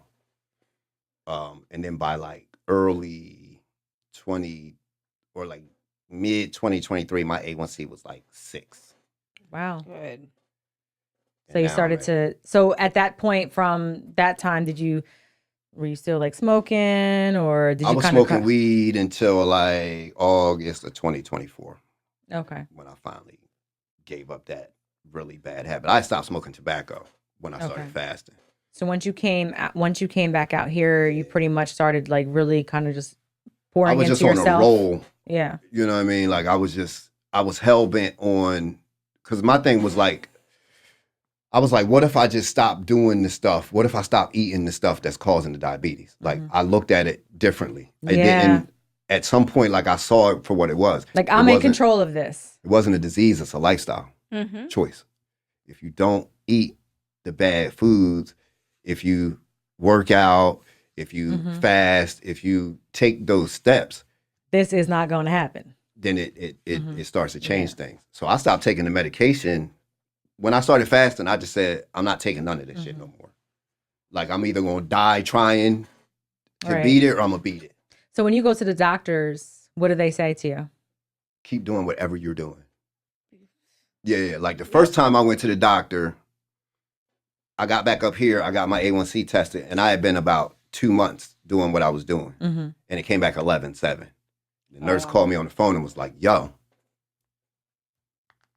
And then by like early 20 or like mid 2023, my A1C was like 6. Wow. Good. So you started to, so at that point from that time, were you still like smoking, or did you I was smoking weed until like August of 2024. Okay. When I finally gave up that really bad habit. I stopped smoking tobacco when I started fasting. So once you came back out here, you pretty much started like really kind of just pouring into yourself. I was just on a roll. Yeah. You know what I mean? Like I was hell bent on, because my thing was like, I was like, what if I just stop doing the stuff? What if I stop eating the stuff that's causing the diabetes? Like, I looked at it differently. I didn't, at some point, like, I saw it for what it was. Like, I'm in control of this. It wasn't a disease. It's a lifestyle choice. If you don't eat the bad foods, if you work out, if you fast, if you take those steps, this is not going to happen. Then it starts to change things. So I stopped taking the medication. When I started fasting, I just said, I'm not taking none of this shit no more. Like, I'm either going to die trying to beat it, or I'm going to beat it. So when you go to the doctors, what do they say to you? Keep doing whatever you're doing. Yeah. Like, the first time I went to the doctor, I got back up here, I got my A1C tested, and I had been about 2 months doing what I was doing. And it came back 11.7. The nurse called me on the phone and was like, yo,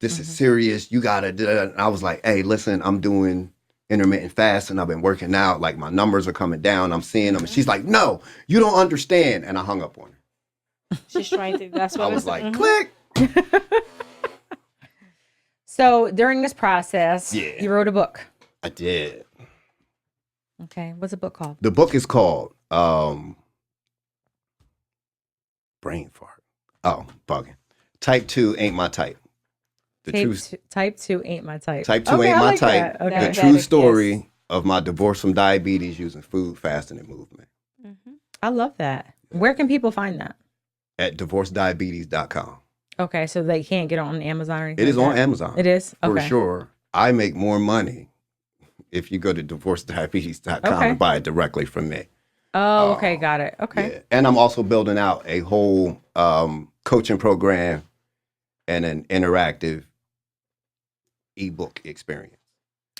this is serious. You gotta do that. And I was like, hey, listen, I'm doing intermittent fasting. I've been working out. Like, my numbers are coming down. I'm seeing them. And she's like, no, you don't understand. And I hung up on her. She's trying to, that's what I was like, click. So during this process, you wrote a book. I did. Okay. What's the book called? The book is called Brain Fart. Oh, bugging. Type 2 ain't my type. Type 2 ain't my type. Type 2 ain't my type. Okay. The true story of my divorce from diabetes using food, fasting, and movement. I love that. Where can people find that? At divorcediabetes.com. Okay, so they can't get it on Amazon or anything? It is on Amazon. It is? Okay. For sure. I make more money if you go to divorcediabetes.com and buy it directly from me. Oh, okay, got it. Okay. Yeah. And I'm also building out a whole coaching program and an interactive ebook experience.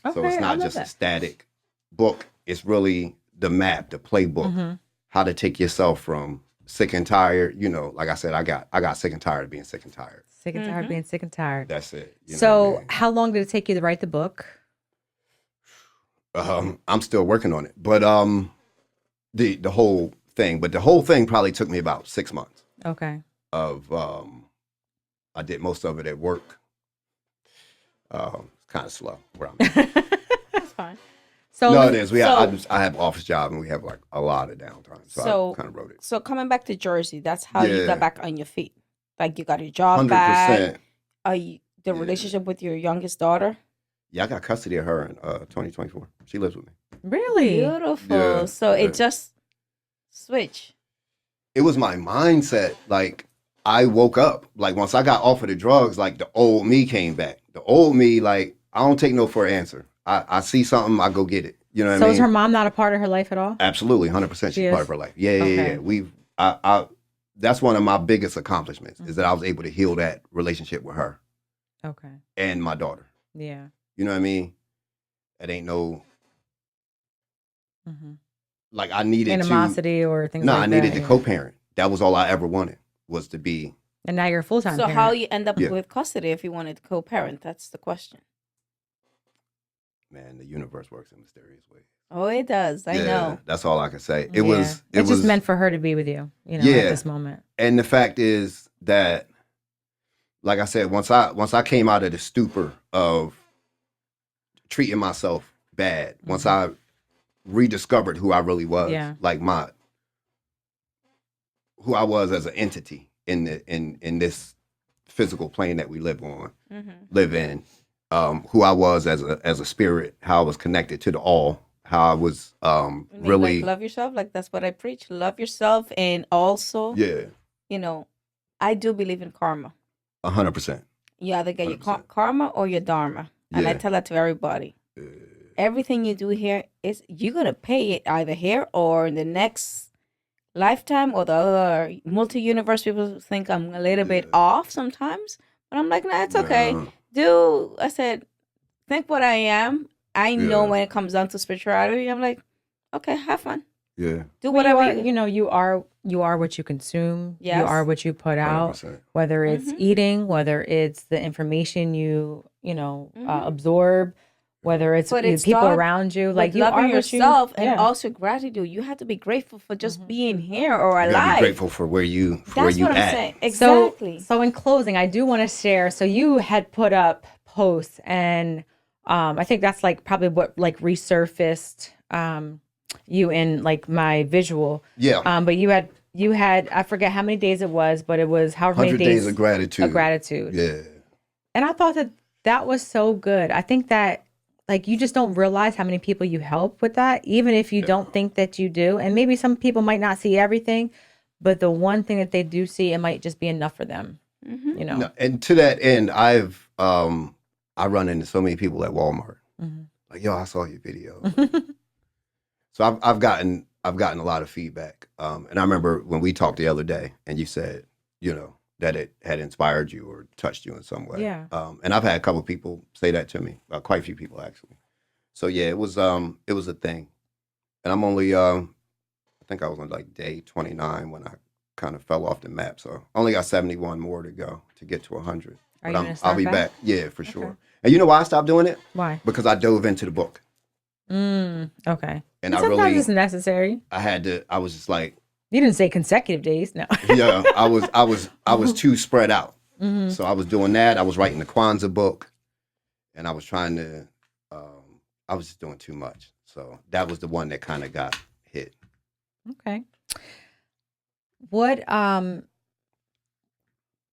Okay, so it's not just a static book. It's really the map, the playbook, how to take yourself from sick and tired. You know, like I said, I got sick and tired of being sick and tired. Sick and tired of being sick and tired. That's it. You know so what I mean? How long did it take you to write the book? I'm still working on it, but the whole thing. But the whole thing probably took me about 6 months. Okay. I did most of it at work. It's kind of slow where I'm at. That's fine. So No, it is. I have office job and we have like a lot of downtime. So I kind of wrote it. So coming back to Jersey, that's how you Yeah. got back on your feet. Like you got your job 100%. back. The Yeah. relationship with your youngest daughter. Yeah, I got custody of her in 2024. She lives with me. really? Beautiful. Yeah, So yeah. it just switched. It was my mindset. Like I woke up. Like once I got off of the drugs, like the old me came back. The old me, like I don't take no for an answer. I see something, I go get it. You know what I So mean? is her mom not a part of her life at all? Absolutely, 100%. She's part of her life. Yeah, yeah, Okay. yeah. I that's one of my biggest accomplishments is that I was able to heal that relationship with her. Okay. And my daughter. Yeah. You know what I mean? It ain't no like I needed animosity or things No, like that. I needed to co-parent. That was all I ever wanted was to be. And now you're a full-time So parent. how you end up with custody if you wanted to co-parent? That's the question. Man, the universe works in mysterious ways. Oh, it does. I know. That's all I can say. It was just meant for her to be with you, at this moment. And the fact is that, like I said, once I came out of the stupor of treating myself bad, once I rediscovered who I really was, like who I was as an entity in this physical plane that we live in, who I was as a spirit, how I was connected to the all, how I was really like love yourself. Like that's what I preach. Love yourself, and also, I do believe in karma. 100%. You either get 100%. Your karma or your dharma, and I tell that to everybody. Everything you do here is you're gonna pay it either here or in the next lifetime or the other multi-universe. People think I'm a little bit off sometimes, but I'm like, nah, it's okay. I said, think what I am. I know when it comes down to spirituality, I'm like, okay, have fun. Yeah. Do whatever you are what you consume. Yes. You are what you put out. 100%. Whether it's eating, whether it's the information you absorb, whether it's people around you, like you loving are yourself and also gratitude. You have to be grateful for just being here or alive. You gotta be grateful for where you That's what I'm saying. Exactly. So in closing, I do want to share. So you had put up posts, and I think that's like probably what like resurfaced you in like my visual. Yeah. But you had I forget how many days it was, but it was however many 100 days of gratitude. Of gratitude. Yeah. And I thought that was so good. I think that like you just don't realize how many people you help with that, even if you don't think that you do. And maybe some people might not see everything, but the one thing that they do see, it might just be enough for them. No, and to that end, I run into so many people at Walmart. Like, yo, I saw your video. So I've gotten a lot of feedback. And I remember when we talked the other day, and you said, that it had inspired you or touched you in some way. Yeah. And I've had a couple of people say that to me, quite a few people actually. So yeah, it was a thing. And I'm only, I think I was on like day 29 when I kind of fell off the map. So I only got 71 more to go to get to 100. But I'll be back. Yeah, for sure. And you know why I stopped doing it? Why? Because I dove into the book. Okay. And sometimes it's necessary. I was just like, you didn't say consecutive days, no. Yeah, I was too spread out. So I was doing that. I was writing the Kwanzaa book, and I was trying to. I was just doing too much. So that was the one that kind of got hit. Okay. What? How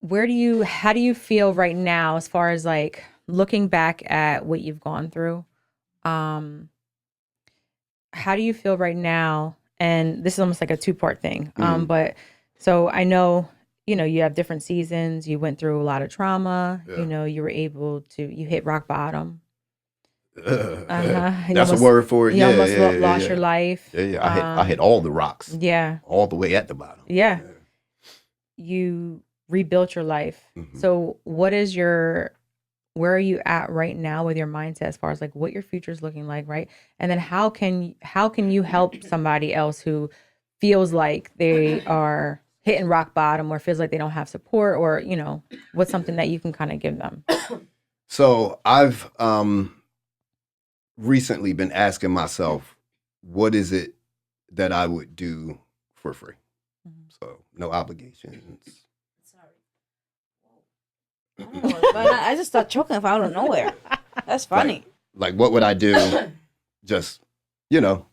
do you feel right now, as far as like looking back at what you've gone through? How do you feel right now? And this is almost like a two-part thing. But so I know, you have different seasons. You went through a lot of trauma. Yeah. You were able to, you hit rock bottom. That's a word for it. You almost lost your life. Yeah. I hit all the rocks. Yeah. All the way at the bottom. Yeah. You rebuilt your life. So where are you at right now with your mindset as far as like what your future is looking like, right? And then how can you help somebody else who feels like they are hitting rock bottom or feels like they don't have support, or what's something that you can kind of give them? So I've recently been asking myself, what is it that I would do for free? So no obligations. But I just start choking if out of nowhere. That's funny. Like what would I do just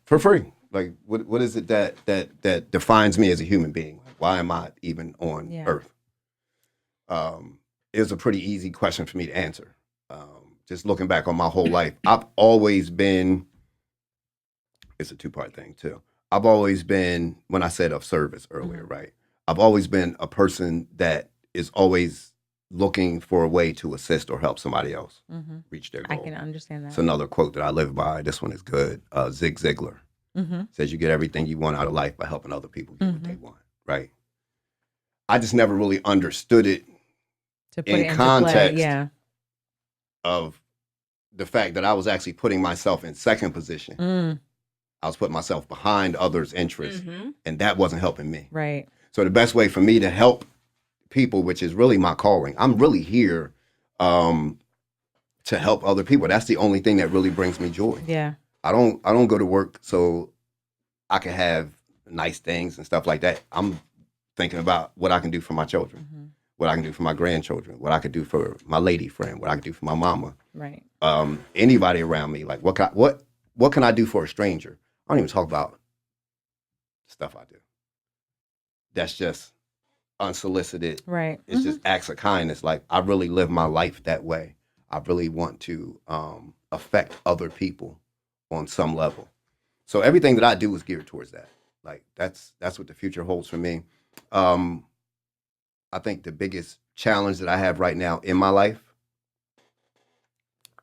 for free. Like, what is it that defines me as a human being? Like, why am I even on Earth? It was a pretty easy question for me to answer. Just looking back on my whole life, I've always been. It's a two-part thing too. I've always been, when I said of service earlier, right? I've always been a person that is always looking for a way to assist or help somebody else reach their goal. I can understand that. It's another quote that I live by. This one is good. Zig Ziglar says, "You get everything you want out of life by helping other people get what they want." Right? I just never really understood it To put in it into context play. of the fact that I was actually putting myself in second position. I was putting myself behind others' interests, and that wasn't helping me. Right. So the best way for me to help people, which is really my calling, I'm really here to help other people. That's the only thing that really brings me joy. Yeah. I don't go to work so I can have nice things and stuff like that. I'm thinking about what I can do for my children, what I can do for my grandchildren, what I could do for my lady friend, what I could do for my mama. Right. Anybody around me, like what can I do for a stranger? I don't even talk about stuff I do. That's just unsolicited. Right. It's just acts of kindness. Like, I really live my life that way. I really want to affect other people on some level. So everything that I do is geared towards that. Like, that's what the future holds for me. I think the biggest challenge that I have right now in my life,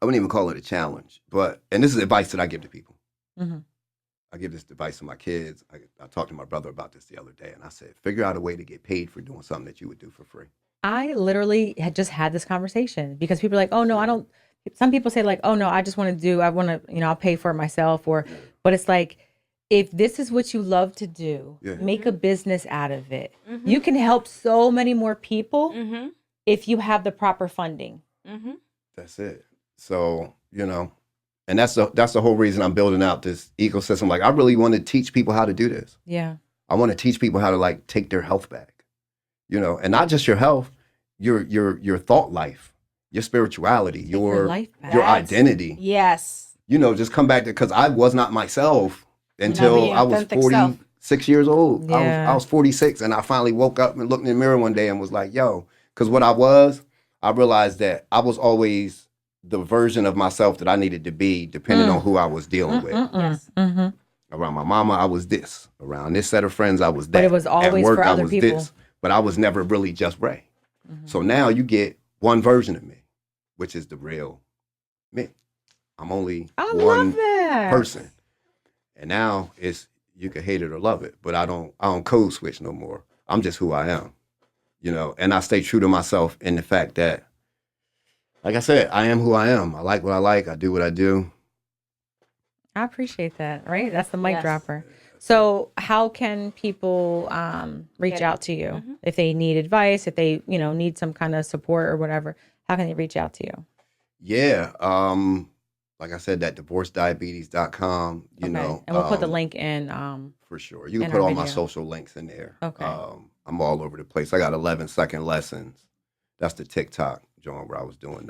I wouldn't even call it a challenge, and this is advice that I give to people. I give this advice to my kids. I talked to my brother about this the other day, and I said, figure out a way to get paid for doing something that you would do for free. I literally had just had this conversation because people are like, oh no, I don't. Some people say like, oh no, I just want to I'll pay for it myself, but it's like, if this is what you love to do, make a business out of it. You can help so many more people if you have the proper funding. That's it. So, and that's the whole reason I'm building out this ecosystem. Like, I really want to teach people how to do this. Yeah. I want to teach people how to, like, take their health back, and not just your health, your thought life, your spirituality, your identity. Yes. Just come back to, because I was not myself until I was 46 years old. Yeah. I was 46, and I finally woke up and looked in the mirror one day and was like, yo, because what I realized that I was always the version of myself that I needed to be, depending on who I was dealing with. Yes. Around my mama, I was this. Around this set of friends, I was that. But it was always at work, for other I was people. this. But I was never really just Ray. So now you get one version of me, which is the real me. I'm only one person. And now it's, you can hate it or love it, but I don't code switch no more. I'm just who I am, and I stay true to myself in the fact that, like I said, I am who I am. I like what I like. I do what I do. I appreciate that. Right. That's the mic dropper. So how can people reach out to you if they need advice, if they, need some kind of support or whatever? How can they reach out to you? Yeah. Like I said, that divorcediabetes.com, And we'll put the link in. For sure. You can put all my social links in there. Okay. I'm all over the place. I got 11-second lessons. That's the TikTok joint where I was doing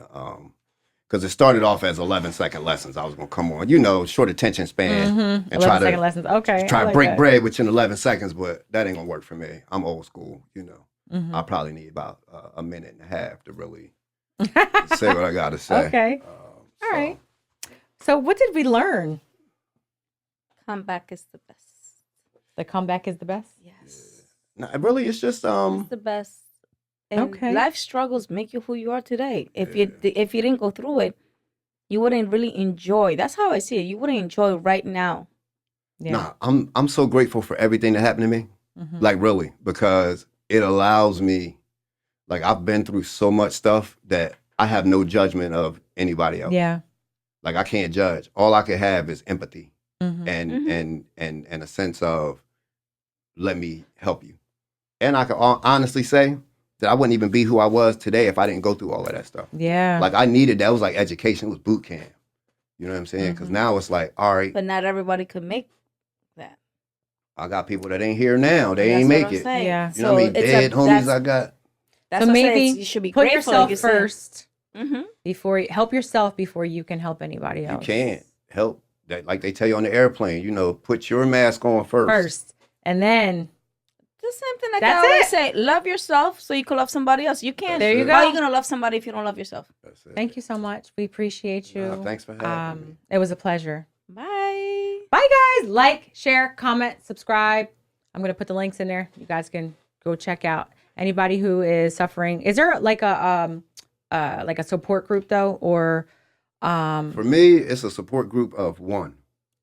because it started off as 11-second lessons. I was going to come on, short attention span and 11-second lessons. Okay. try to break bread within 11 seconds, but that ain't going to work for me. I'm old school, I probably need about a minute and a half to really say what I got to say. Okay. All right. So what did we learn? Comeback is the best. The comeback is the best? Yes. No, really, it's just It's the best. And life struggles make you who you are today. If you didn't go through it, you wouldn't really enjoy. That's how I see it. You wouldn't enjoy right now. Yeah. Nah, I'm so grateful for everything that happened to me. Like, really, because it allows me, like, I've been through so much stuff that I have no judgment of anybody else. Yeah. Like, I can't judge. All I can have is empathy and a sense of, let me help you. And I can honestly say that I wouldn't even be who I was today if I didn't go through all of that stuff. Yeah. Like, I needed that. It was like education. It was boot camp. You know what I'm saying? Because now it's like, all right. But not everybody could make that. I got people that ain't here now. They ain't make it. Yeah. You know what I mean? Dead homies I got. That's so maybe you should be put grateful, yourself like first before help yourself before you can help anybody else. You can't help that, like they tell you on the airplane, you know, put your mask on first. And then The same thing like That's I always it. say, love yourself so you can love somebody else. You can't. There you How are go. you gonna love somebody if you don't love yourself? That's it. thank you so much. We appreciate you. Thanks for having me. It was a pleasure. Bye. Bye, guys. Like, share, comment, subscribe. I'm going to put the links in there. You guys can go check out anybody who is suffering. Is there like a support group though, or For me, it's a support group of one.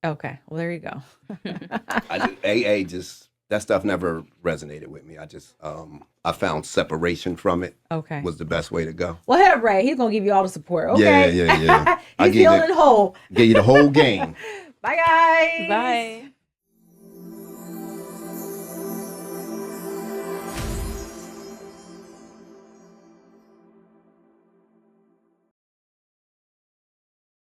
okay, well there you go. AA just, that stuff never resonated with me. I found separation from it Okay. was the best way to go. Well, hit up Ray. He's going to give you all the support. Okay. Yeah. He's healed and whole. Give you the whole game. Bye, guys. Bye.